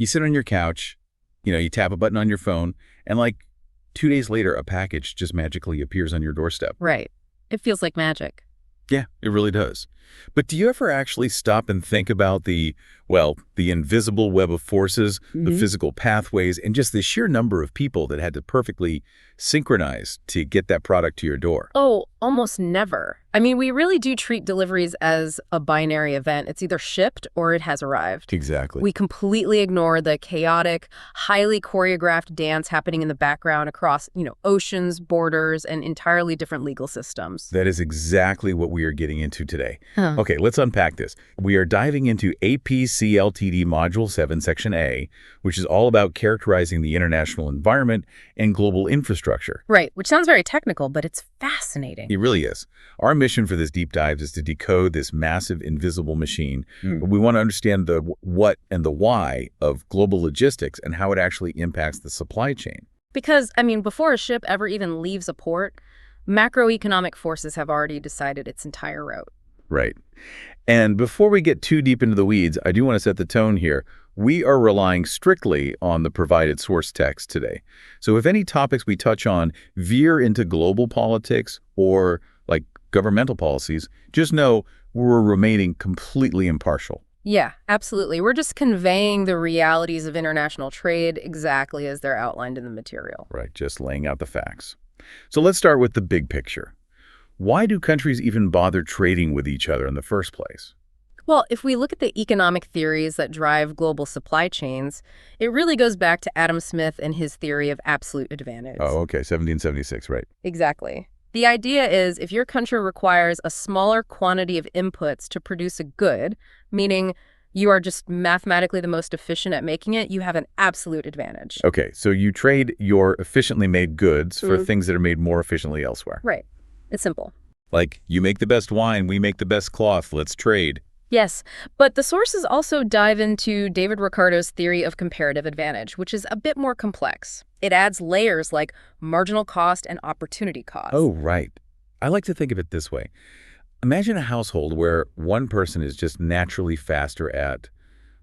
You sit on your couch, you tap a button on your phone, and like 2 days later, a package just magically appears on your doorstep. Right. It feels like magic. Yeah, it really does. But do you ever actually stop and think about the invisible web of forces, the physical pathways, and just the sheer number of people that had to perfectly synchronize to get that product to your door? Oh, almost never. I mean, we really do treat deliveries as a binary event. It's either shipped or it has arrived. Exactly. We completely ignore the chaotic, highly choreographed dance happening in the background across, oceans, borders, and entirely different legal systems. That is exactly what we are getting into today. Huh. Okay, let's unpack this. We are diving into APCLTD Module 7, Section A, which is all about characterizing the international environment and global infrastructure. Right, which sounds very technical, but it's fascinating. It really is. Our mission for this deep dive is to decode this massive invisible machine. But we want to understand the what and the why of global logistics and how it actually impacts the supply chain. Because, before a ship ever even leaves a port, macroeconomic forces have already decided its entire route. Right. And before we get too deep into the weeds, I do want to set the tone here. We are relying strictly on the provided source text today. So if any topics we touch on veer into global politics or like governmental policies, just know we're remaining completely impartial. Yeah, absolutely. We're just conveying the realities of international trade exactly as they're outlined in the material. Right, just laying out the facts. So let's start with the big picture. Why do countries even bother trading with each other in the first place? Well, if we look at the economic theories that drive global supply chains, it really goes back to Adam Smith and his theory of absolute advantage. Oh, okay, 1776, right. Exactly. The idea is if your country requires a smaller quantity of inputs to produce a good, meaning you are just mathematically the most efficient at making it, you have an absolute advantage. Okay, so you trade your efficiently made goods for things that are made more efficiently elsewhere. Right. It's simple. Like, you make the best wine, we make the best cloth, let's trade. Yes, but the sources also dive into David Ricardo's theory of comparative advantage, which is a bit more complex. It adds layers like marginal cost and opportunity cost. Oh, right. I like to think of it this way. Imagine a household where one person is just naturally faster at,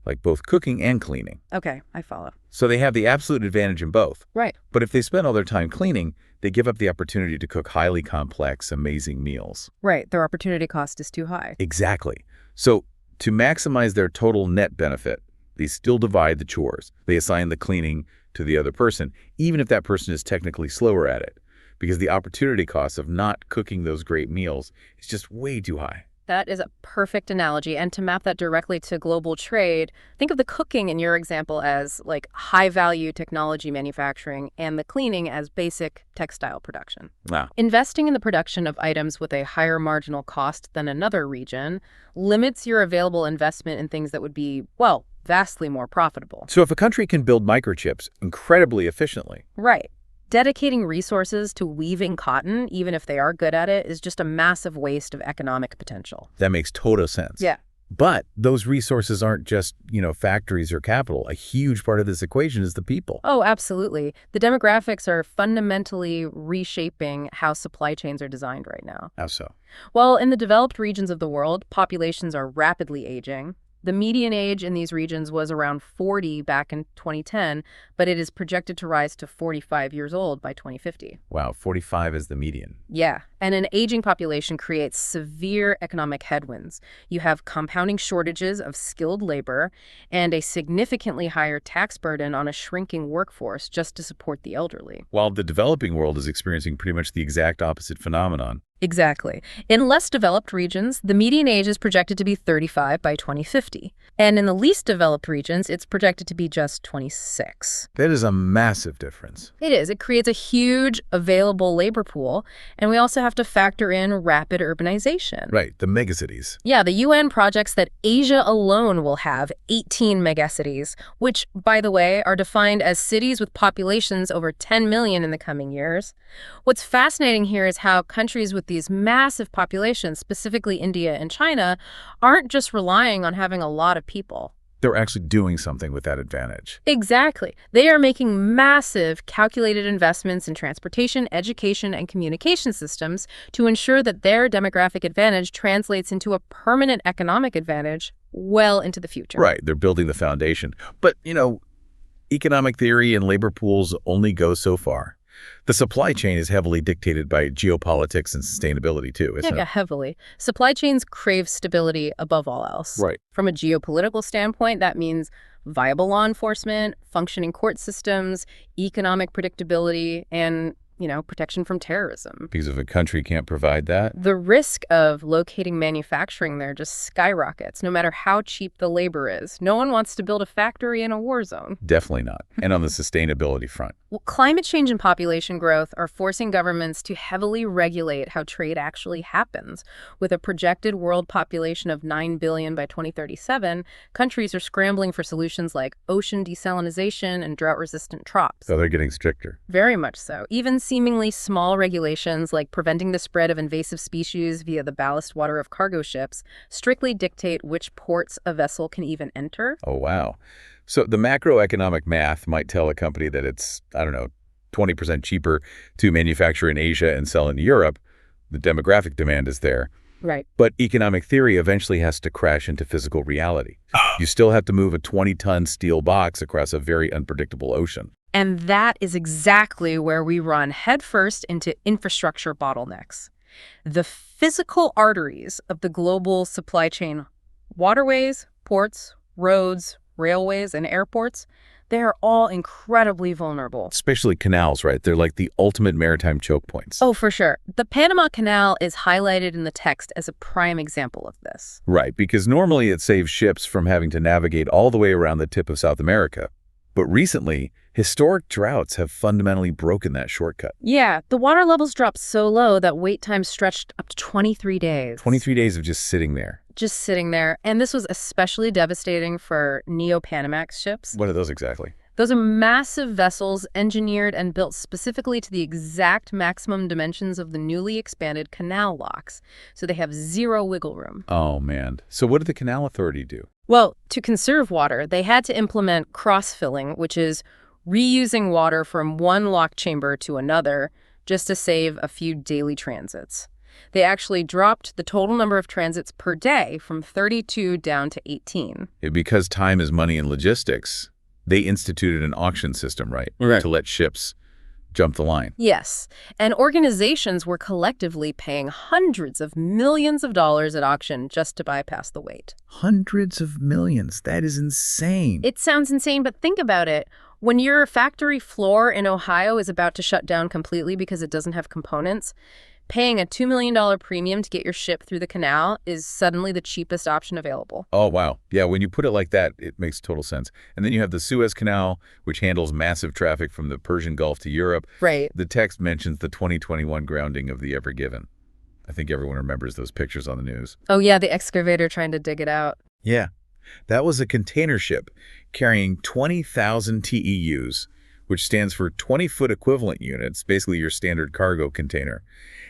like, both cooking and cleaning. Okay, I follow. So they have the absolute advantage in both. Right. But if they spend all their time cleaning, they give up the opportunity to cook highly complex, amazing meals. Right, their opportunity cost is too high. Exactly. So to maximize their total net benefit, they still divide the chores. They assign the cleaning to the other person, even if that person is technically slower at it, because the opportunity cost of not cooking those great meals is just way too high. That is a perfect analogy. And to map that directly to global trade, think of the cooking in your example as like high-value technology manufacturing and the cleaning as basic textile production. Wow. Investing in the production of items with a higher marginal cost than another region limits your available investment in things that would be, well, vastly more profitable. So if a country can build microchips incredibly efficiently. Right. Dedicating resources to weaving cotton, even if they are good at it, is just a massive waste of economic potential. That makes total sense. Yeah. But those resources aren't just, factories or capital. A huge part of this equation is the people. Oh, absolutely. The demographics are fundamentally reshaping how supply chains are designed right now. How so? Well, in the developed regions of the world, populations are rapidly aging. The median age in these regions was around 40 back in 2010, but it is projected to rise to 45 years old by 2050. Wow, 45 is the median. Yeah, and an aging population creates severe economic headwinds. You have compounding shortages of skilled labor and a significantly higher tax burden on a shrinking workforce just to support the elderly. While the developing world is experiencing pretty much the exact opposite phenomenon. Exactly. In less developed regions, the median age is projected to be 35 by 2050. And in the least developed regions, it's projected to be just 26. That is a massive difference. It is. It creates a huge available labor pool. And we also have to factor in rapid urbanization. Right, the megacities. Yeah, the UN projects that Asia alone will have 18 megacities, which, by the way, are defined as cities with populations over 10 million in the coming years. What's fascinating here is how countries with these massive populations, specifically India and China, aren't just relying on having a lot of people. They're actually doing something with that advantage. Exactly. They are making massive calculated investments in transportation, education, and communication systems to ensure that their demographic advantage translates into a permanent economic advantage well into the future. Right, they're building the foundation. But, economic theory and labor pools only go so far. The supply chain is heavily dictated by geopolitics and sustainability too, isn't Yeah, it? heavily. Supply chains crave stability above all else. Right. From a geopolitical standpoint, that means viable law enforcement, functioning court systems, economic predictability, and, protection from terrorism. Because if a country can't provide that, The risk of locating manufacturing there just skyrockets, no matter how cheap the labor is. No one wants to build a factory in a war zone. definitely not. And on the sustainability front, Well, climate change and population growth are forcing governments to heavily regulate how trade actually happens. With a projected world population of 9 billion by 2037, countries are scrambling for solutions like ocean desalination and drought-resistant crops. so they're getting stricter. Very much so. Even seemingly small regulations like preventing the spread of invasive species via the ballast water of cargo ships strictly dictate which ports a vessel can even enter. Oh, wow. So the macroeconomic math might tell a company that it's, I don't know, 20% cheaper to manufacture in Asia and sell in Europe. The demographic demand is there. Right. But economic theory eventually has to crash into physical reality. You still have to move a 20-ton steel box across a very unpredictable ocean. And that is exactly where we run headfirst into infrastructure bottlenecks. The physical arteries of the global supply chain, waterways, ports, roads, railways, and airports, they are all incredibly vulnerable. Especially canals, right? They're like the ultimate maritime choke points. Oh, for sure. The Panama Canal is highlighted in the text as a prime example of this. Right, because normally it saves ships from having to navigate all the way around the tip of South America. But recently, historic droughts have fundamentally broken that shortcut. Yeah, the water levels dropped so low that wait times stretched up to 23 days. 23 days of just sitting there. Just sitting there. And this was especially devastating for Neo-Panamax ships. What are those exactly? Those are massive vessels engineered and built specifically to the exact maximum dimensions of the newly expanded canal locks. So they have zero wiggle room. Oh, man. So what did the Canal Authority do? Well, to conserve water, they had to implement cross-filling, which is reusing water from one lock chamber to another just to save a few daily transits. They actually dropped the total number of transits per day from 32 down to 18. Because time is money in logistics, they instituted an auction system, right? Right. To let ships jump the line. Yes, and organizations were collectively paying hundreds of millions of dollars at auction just to bypass the wait. Hundreds of millions. That is insane. It sounds insane, but think about it. When your factory floor in Ohio is about to shut down completely because it doesn't have components, paying a $2 million premium to get your ship through the canal is suddenly the cheapest option available. Oh, wow. Yeah, when you put it like that, it makes total sense. And then you have the Suez Canal, which handles massive traffic from the Persian Gulf to Europe. Right. The text mentions the 2021 grounding of the Ever Given. I think everyone remembers those pictures on the news. Oh, yeah, the excavator trying to dig it out. Yeah, that was a container ship carrying 20,000 TEUs, which stands for 20-foot equivalent units, basically your standard cargo container.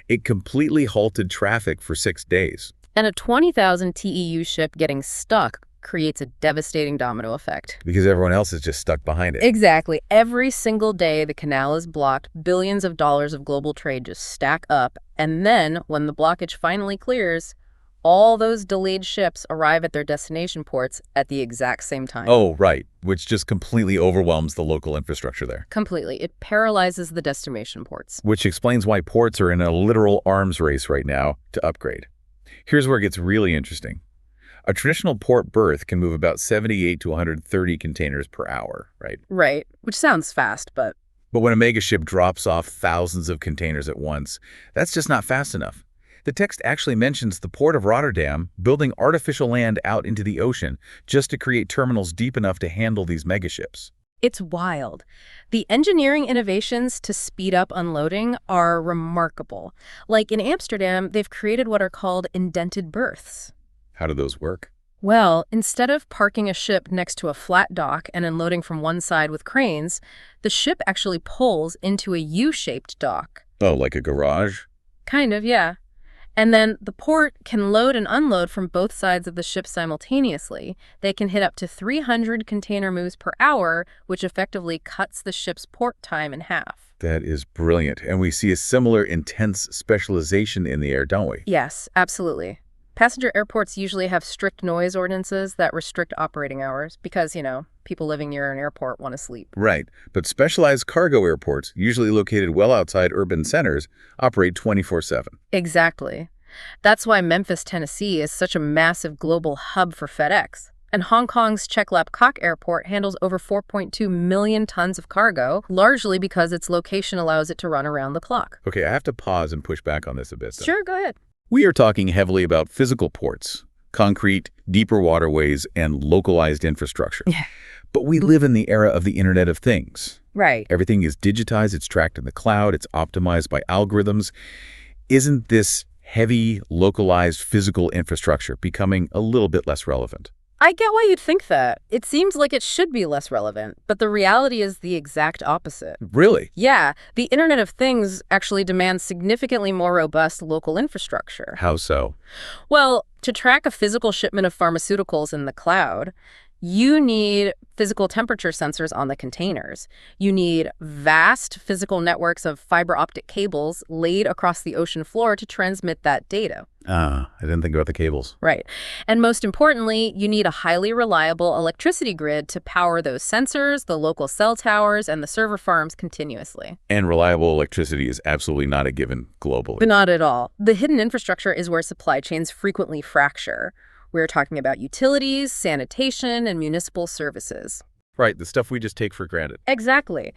It completely halted traffic for 6 days. And a 20,000 TEU ship getting stuck creates a devastating domino effect. Because everyone else is just stuck behind it. Exactly. Every single day the canal is blocked, billions of dollars of global trade just stack up. And then, when the blockage finally clears, all those delayed ships arrive at their destination ports at the exact same time. Oh, right, which just completely overwhelms the local infrastructure there. Completely. It paralyzes the destination ports. Which explains why ports are in a literal arms race right now to upgrade. Here's where it gets really interesting. A traditional port berth can move about 78 to 130 containers per hour, right? Right. Which sounds fast, but... But when a megaship drops off thousands of containers at once, that's just not fast enough. The text actually mentions the port of Rotterdam building artificial land out into the ocean just to create terminals deep enough to handle these megaships. It's wild. The engineering innovations to speed up unloading are remarkable. Like in Amsterdam, they've created what are called indented berths. How do those work? Well, instead of parking a ship next to a flat dock and unloading from one side with cranes, the ship actually pulls into a U-shaped dock. Oh, like a garage? Kind of, yeah. And then the port can load and unload from both sides of the ship simultaneously. They can hit up to 300 container moves per hour, which effectively cuts the ship's port time in half. That is brilliant. And we see a similar intense specialization in the air, don't we? Yes, absolutely. Passenger airports usually have strict noise ordinances that restrict operating hours because, people living near an airport want to sleep. Right, but specialized cargo airports, usually located well outside urban centers, operate 24/7. Exactly. That's why Memphis, Tennessee is such a massive global hub for FedEx. And Hong Kong's Cheklap-Kok Airport handles over 4.2 million tons of cargo, largely because its location allows it to run around the clock. Okay, I have to pause and push back on this a bit, though. Sure, go ahead. We are talking heavily about physical ports, concrete, deeper waterways, and localized infrastructure. Yeah. But we live in the era of the Internet of Things. Right. Everything is digitized, it's tracked in the cloud, it's optimized by algorithms. Isn't this heavy, localized physical infrastructure becoming a little bit less relevant? I get why you'd think that. It seems like it should be less relevant, but the reality is the exact opposite. Really? Yeah, the Internet of Things actually demands significantly more robust local infrastructure. How so? Well, to track a physical shipment of pharmaceuticals in the cloud, you need physical temperature sensors on the containers. You need vast physical networks of fiber optic cables laid across the ocean floor to transmit that data. I didn't think about the cables. Right. And most importantly, you need a highly reliable electricity grid to power those sensors, the local cell towers, and the server farms continuously. And reliable electricity is absolutely not a given globally. But not at all. The hidden infrastructure is where supply chains frequently fracture. We're talking about utilities, sanitation, and municipal services. Right, the stuff we just take for granted. Exactly.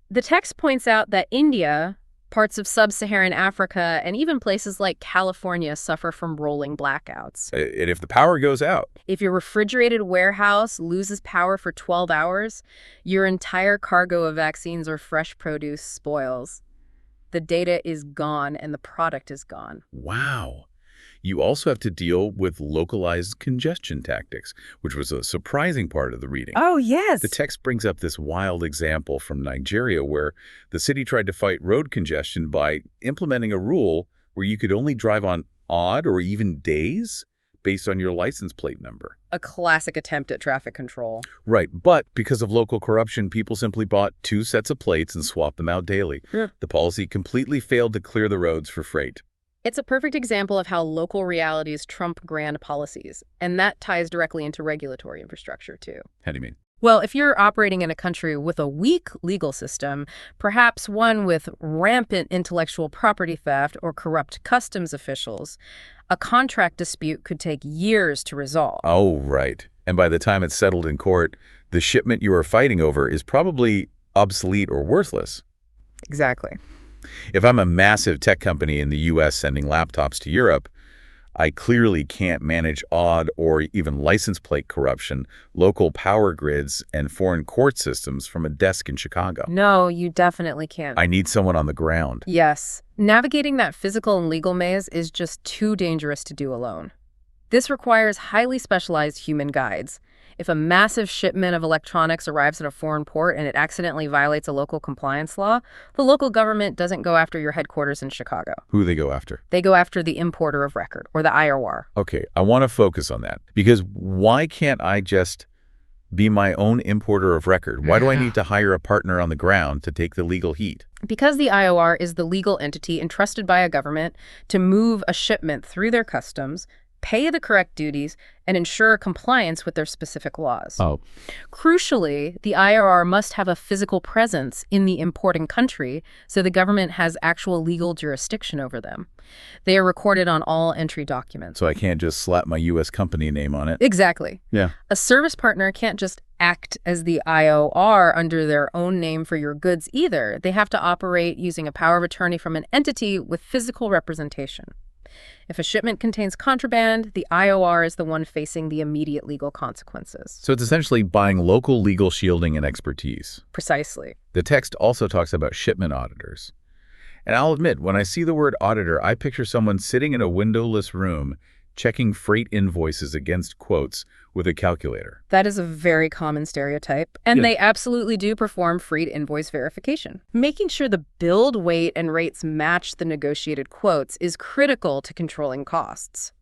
The text points out that India, parts of sub-Saharan Africa, and even places like California suffer from rolling blackouts. And if the power goes out, If your refrigerated warehouse loses power for 12 hours, your entire cargo of vaccines or fresh produce spoils. The data is gone and the product is gone. wow. You also have to deal with localized congestion tactics, which was a surprising part of the reading. Oh, yes. The text brings up this wild example from Nigeria where the city tried to fight road congestion by implementing a rule where you could only drive on odd or even days based on your license plate number. A classic attempt at traffic control. Right, but because of local corruption, people simply bought 2 sets of plates and swapped them out daily. Yeah. The policy completely failed to clear the roads for freight. It's a perfect example of how local realities trump grand policies, and that ties directly into regulatory infrastructure, too. How do you mean? Well, if you're operating in a country with a weak legal system, perhaps one with rampant intellectual property theft or corrupt customs officials, a contract dispute could take years to resolve. Oh, right. And by the time it's settled in court, the shipment you are fighting over is probably obsolete or worthless. Exactly. If I'm a massive tech company in the U.S. sending laptops to Europe, I clearly can't manage odd or even license plate corruption, local power grids, and foreign court systems from a desk in Chicago. No, you definitely can't. I need someone on the ground. Yes. Navigating that physical and legal maze is just too dangerous to do alone. This requires highly specialized human guides. If a massive shipment of electronics arrives at a foreign port and it accidentally violates a local compliance law, the local government doesn't go after your headquarters in Chicago. Who do they go after? They go after the importer of record, or the IOR. Okay, I want to focus on that. Because why can't I just be my own importer of record? Why do I need to hire a partner on the ground to take the legal heat? Because the IOR is the legal entity entrusted by a government to move a shipment through their customs, pay the correct duties, and ensure compliance with their specific laws. Oh. Crucially, the IRR must have a physical presence in the importing country so the government has actual legal jurisdiction over them. They are recorded on all entry documents. So I can't just slap my U.S. company name on it? Exactly. Yeah. A service partner can't just act as the IOR under their own name for your goods either. They have to operate using a power of attorney from an entity with physical representation. If a shipment contains contraband, the IOR is the one facing the immediate legal consequences. So it's essentially buying local legal shielding and expertise. Precisely. The text also talks about shipment auditors. And I'll admit, when I see the word auditor, I picture someone sitting in a windowless room checking freight invoices against quotes with a calculator. That is a very common stereotype, and Yeah. they absolutely do perform freight invoice verification. Making sure the billed weight and rates match the negotiated quotes is critical to controlling costs.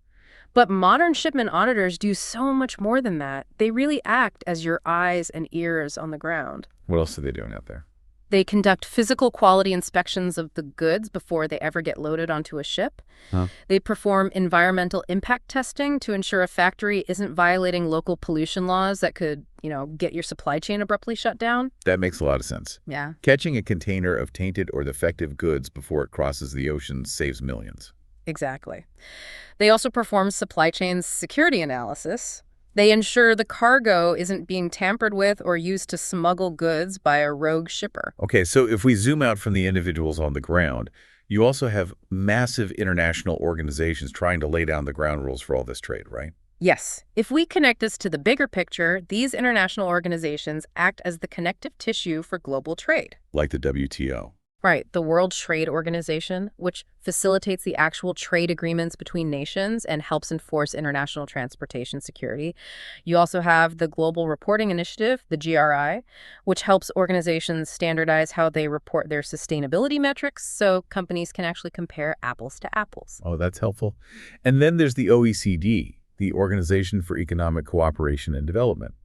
But modern shipment auditors do so much more than that. They really act as your eyes and ears on the ground. What else are they doing out there? They conduct physical quality inspections of the goods before they ever get loaded onto a ship. Huh? They perform environmental impact testing to ensure a factory isn't violating local pollution laws that could, get your supply chain abruptly shut down. That makes a lot of sense. Yeah. Catching a container of tainted or defective goods before it crosses the ocean saves millions. Exactly. They also perform supply chain security analysis. They ensure the cargo isn't being tampered with or used to smuggle goods by a rogue shipper. Okay, so if we zoom out from the individuals on the ground, you also have massive international organizations trying to lay down the ground rules for all this trade, right? Yes. If we connect this to the bigger picture, these international organizations act as the connective tissue for global trade. Like the WTO. Right, the World Trade Organization, which facilitates the actual trade agreements between nations and helps enforce international transportation security. You also have the Global Reporting Initiative, the GRI, which helps organizations standardize how they report their sustainability metrics so companies can actually compare apples to apples. Oh, that's helpful. And then there's the OECD, the Organization for Economic Cooperation and Development.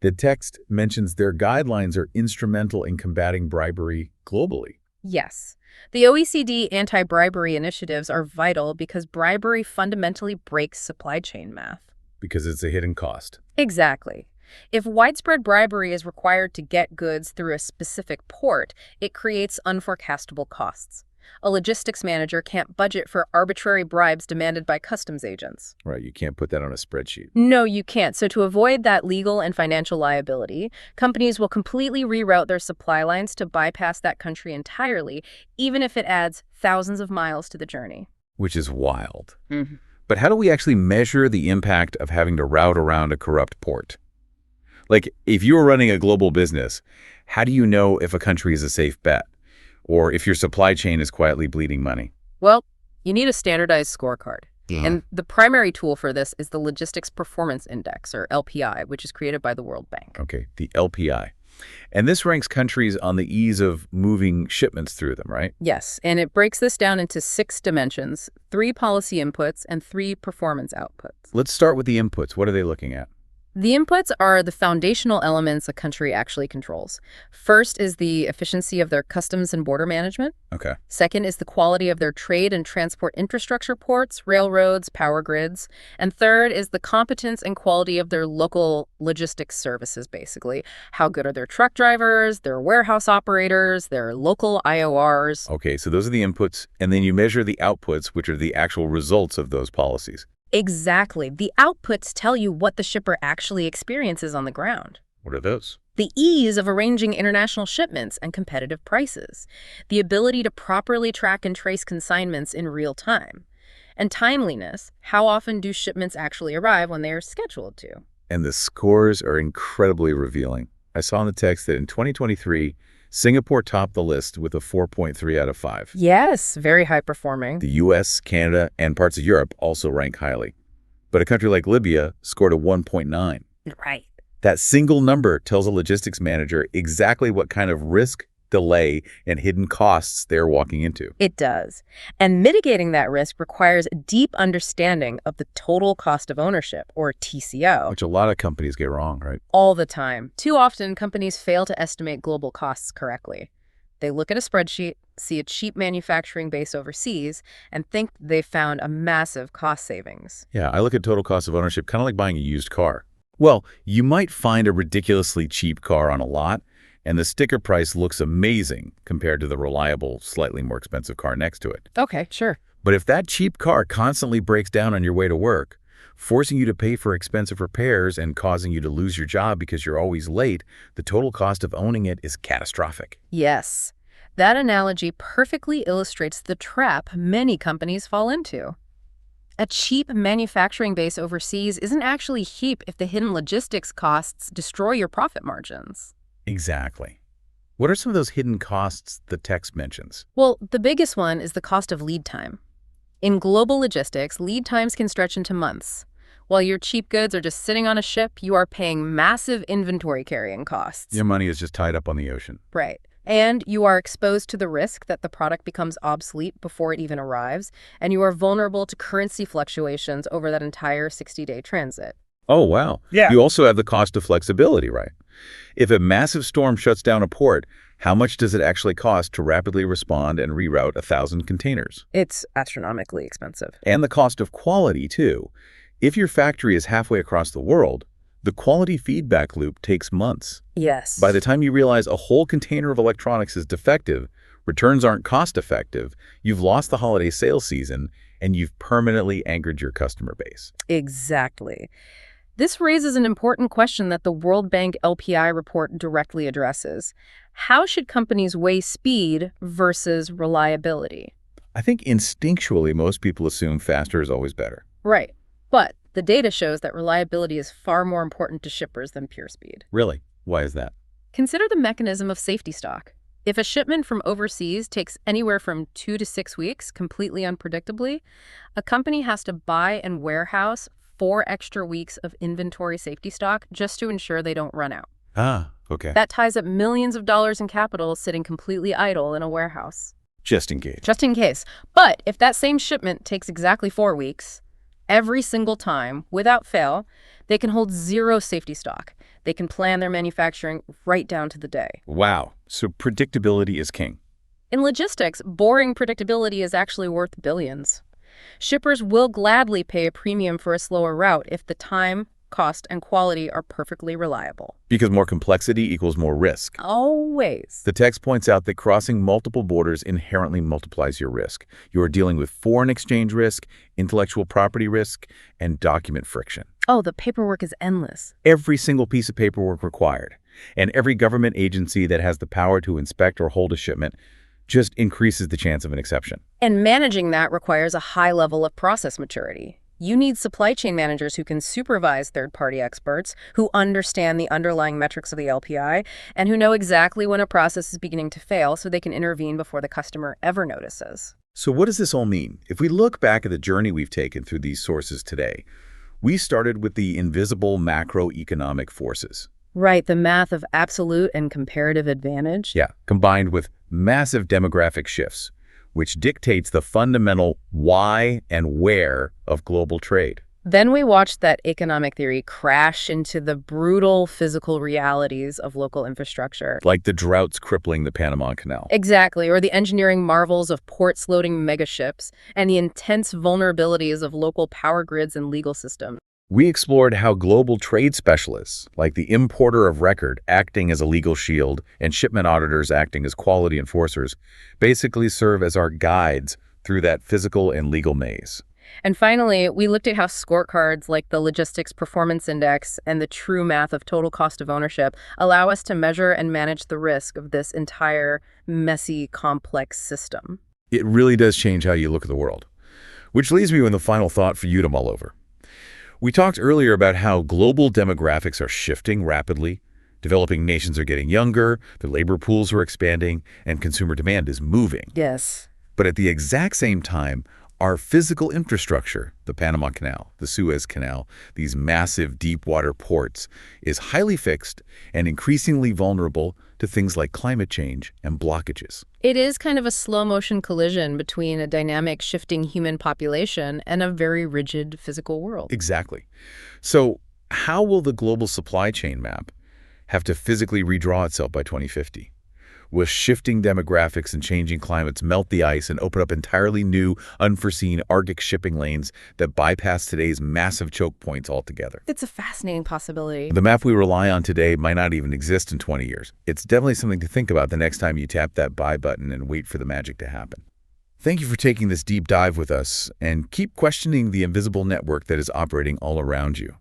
The text mentions their guidelines are instrumental in combating bribery globally. Yes. The OECD anti-bribery initiatives are vital because bribery fundamentally breaks supply chain math. Because it's a hidden cost. Exactly. If widespread bribery is required to get goods through a specific port, it creates unforecastable costs. A logistics manager can't budget for arbitrary bribes demanded by customs agents. Right, you can't put that on a spreadsheet. No, you can't. So to avoid that legal and financial liability, companies will completely reroute their supply lines to bypass that country entirely, even if it adds thousands of miles to the journey. Which is wild. Mm-hmm. But how do we actually measure the impact of having to route around a corrupt port? Like, if you're running a global business, how do you know if a country is a safe bet? Or if your supply chain is quietly bleeding money? Well, you need a standardized scorecard. Yeah. And the primary tool for this is the Logistics Performance Index, or LPI, which is created by the World Bank. Okay, the LPI. And this ranks countries on the ease of moving shipments through them, right? Yes, and it breaks this down into 6 dimensions, 3 policy inputs and 3 performance outputs. Let's start with the inputs. What are they looking at? The inputs are the foundational elements a country actually controls. First is the efficiency of their customs and border management. Okay. Second is the quality of their trade and transport infrastructure ports, railroads, power grids. And third is the competence and quality of their local logistics services, basically. How good are their truck drivers, their warehouse operators, their local IORs? Okay, so those are the inputs, and then you measure the outputs, which are the actual results of those policies. Exactly. The outputs tell you what the shipper actually experiences on the ground. What are those? The ease of arranging international shipments and competitive prices. The ability to properly track and trace consignments in real time. And timeliness. How often do shipments actually arrive when they are scheduled to? And the scores are incredibly revealing. I saw in the text that in 2023, Singapore topped the list with a 4.3 out of 5. Yes, very high performing. The US, Canada, and parts of Europe also rank highly. But a country like Libya scored a 1.9. Right. That single number tells a logistics manager exactly what kind of risk, delay, and hidden costs they're walking into. It does. And mitigating that risk requires a deep understanding of the total cost of ownership, or TCO. Which a lot of companies get wrong, right? All the time. Too often, companies fail to estimate global costs correctly. They look at a spreadsheet, see a cheap manufacturing base overseas, and think they've found a massive cost savings. Yeah, I look at total cost of ownership kind of like buying a used car. Well, you might find a ridiculously cheap car on a lot, and the sticker price looks amazing compared to the reliable, slightly more expensive car next to it. Okay, sure. But if that cheap car constantly breaks down on your way to work, forcing you to pay for expensive repairs and causing you to lose your job because you're always late, the total cost of owning it is catastrophic. Yes. That analogy perfectly illustrates the trap many companies fall into. A cheap manufacturing base overseas isn't actually cheap if the hidden logistics costs destroy your profit margins. Exactly. What are some of those hidden costs the text mentions? Well, the biggest one is the cost of lead time. In global logistics, lead times can stretch into months. While your cheap goods are just sitting on a ship, you are paying massive inventory carrying costs. Your money is just tied up on the ocean. Right. And you are exposed to the risk that the product becomes obsolete before it even arrives, and you are vulnerable to currency fluctuations over that entire 60-day transit. Oh, wow. Yeah. You also have the cost of flexibility, right? If a massive storm shuts down a port, how much does it actually cost to rapidly respond and reroute 1,000 containers? It's astronomically expensive. And the cost of quality, too. If your factory is halfway across the world, the quality feedback loop takes months. Yes. By the time you realize a whole container of electronics is defective, returns aren't cost-effective, you've lost the holiday sales season, and you've permanently anchored your customer base. Exactly. This raises an important question that the World Bank LPI report directly addresses. How should companies weigh speed versus reliability? I think instinctually most people assume faster is always better. Right. But the data shows that reliability is far more important to shippers than pure speed. Really? Why is that? Consider the mechanism of safety stock. If a shipment from overseas takes anywhere from 2 to 6 weeks, completely unpredictably, a company has to buy and warehouse 4 extra weeks of inventory safety stock just to ensure they don't run out. Ah, okay. That ties up millions of dollars in capital sitting completely idle in a warehouse. Just in case. Just in case. But if that same shipment takes exactly 4 weeks, every single time, without fail, they can hold 0 safety stock. They can plan their manufacturing right down to the day. Wow. So predictability is king. In logistics, boring predictability is actually worth billions. Shippers will gladly pay a premium for a slower route if the time, cost, and quality are perfectly reliable. Because more complexity equals more risk. Always. The text points out that crossing multiple borders inherently multiplies your risk. You are dealing with foreign exchange risk, intellectual property risk, and document friction. Oh, the paperwork is endless. Every single piece of paperwork required, and every government agency that has the power to inspect or hold a shipment just increases the chance of an exception. And managing that requires a high level of process maturity. You need supply chain managers who can supervise third-party experts, who understand the underlying metrics of the LPI, and who know exactly when a process is beginning to fail so they can intervene before the customer ever notices. So what does this all mean? If we look back at the journey we've taken through these sources today, we started with the invisible macroeconomic forces. Right, the math of absolute and comparative advantage. Yeah, combined with massive demographic shifts, which dictates the fundamental why and where of global trade. Then we watched that economic theory crash into the brutal physical realities of local infrastructure. Like the droughts crippling the Panama Canal. Exactly, or the engineering marvels of ports loading megaships, and the intense vulnerabilities of local power grids and legal systems. We explored how global trade specialists, like the importer of record acting as a legal shield and shipment auditors acting as quality enforcers, basically serve as our guides through that physical and legal maze. And finally, we looked at how scorecards like the Logistics Performance Index and the true math of total cost of ownership allow us to measure and manage the risk of this entire messy, complex system. It really does change how you look at the world. Which leaves me with a final thought for you to mull over. We talked earlier about how global demographics are shifting rapidly, developing nations are getting younger, the labor pools are expanding, and consumer demand is moving. Yes. But at the exact same time, our physical infrastructure, the Panama Canal, the Suez Canal, these massive deep water ports, is highly fixed and increasingly vulnerable to things like climate change and blockages. It is kind of a slow-motion collision between a dynamic, shifting human population and a very rigid physical world. Exactly. So how will the global supply chain map have to physically redraw itself by 2050? Will shifting demographics and changing climates melt the ice and open up entirely new, unforeseen Arctic shipping lanes that bypass today's massive choke points altogether? It's a fascinating possibility. The map we rely on today might not even exist in 20 years. It's definitely something to think about the next time you tap that buy button and wait for the magic to happen. Thank you for taking this deep dive with us, and keep questioning the invisible network that is operating all around you.